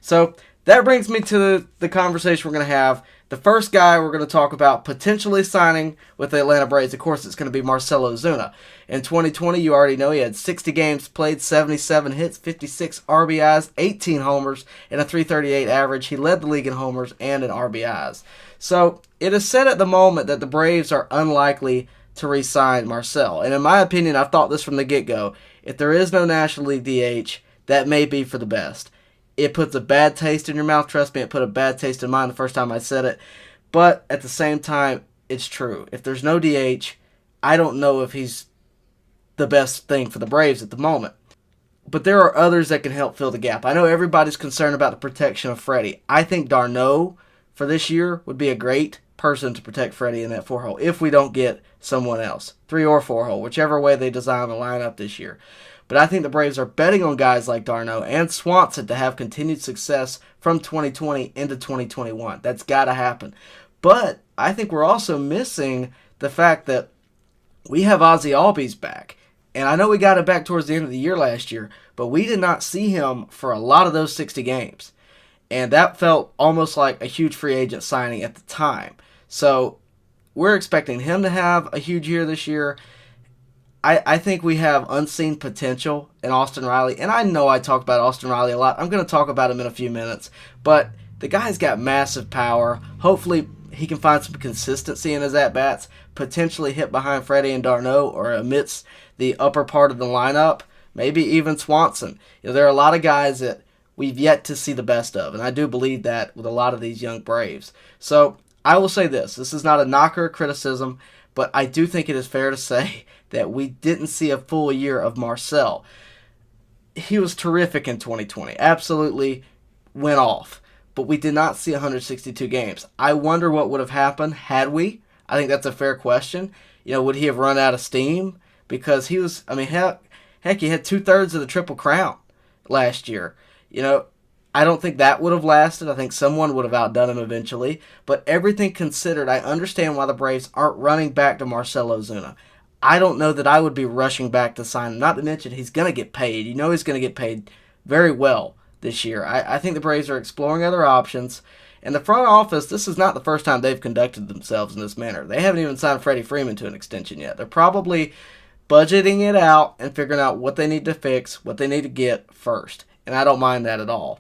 So that brings me to the conversation we're going to have. The first guy we're going to talk about potentially signing with the Atlanta Braves, of course, it's going to be Marcell Ozuna. In 2020, you already know he had 60 games played, 77 hits, 56 RBIs, 18 homers, and a 338 average. He led the league in homers and in RBIs. So it is said at the moment that the Braves are unlikely to re-sign Marcell. And in my opinion, I've thought this from the get-go. If there is no National League DH, that may be for the best. It puts a bad taste in your mouth. Trust me, it put a bad taste in mine the first time I said it. But at the same time, it's true. If there's no DH, I don't know if he's the best thing for the Braves at the moment. But there are others that can help fill the gap. I know everybody's concerned about the protection of Freddie. I think d'Arnaud for this year would be a great person to protect Freddie in that 4-hole if we don't get someone else. 3 or 4-hole, whichever way they design the lineup this year. But I think the Braves are betting on guys like d'Arnaud and Swanson to have continued success from 2020 into 2021. That's got to happen. But I think we're also missing the fact that we have Ozzy Albies back. And I know we got him back towards the end of the year last year, but we did not see him for a lot of those 60 games. And that felt almost like a huge free agent signing at the time. So we're expecting him to have a huge year this year. I think we have unseen potential in Austin Riley. And I know I talk about Austin Riley a lot. I'm going to talk about him in a few minutes. But the guy's got massive power. Hopefully he can find some consistency in his at-bats, potentially hit behind Freddie and d'Arnaud or amidst the upper part of the lineup, maybe even Swanson. There are a lot of guys that we've yet to see the best of, and I do believe that with a lot of these young Braves. So I will say this is not a knock or a criticism, but I do think it is fair to say that we didn't see a full year of Marcell. He was terrific in 2020, absolutely went off, but we did not see 162 games. I wonder what would have happened had we. I think that's a fair question. Would he have run out of steam? Because he was, heck, he had 2/3 of the Triple Crown last year. I don't think that would have lasted. I think someone would have outdone him eventually. But everything considered, I understand why the Braves aren't running back to Marcell Ozuna. I don't know that I would be rushing back to sign him. Not to mention, he's going to get paid. He's going to get paid very well this year. I think the Braves are exploring other options. And the front office, this is not the first time they've conducted themselves in this manner. They haven't even signed Freddie Freeman to an extension yet. They're probably budgeting it out and figuring out what they need to fix, what they need to get first. And I don't mind that at all.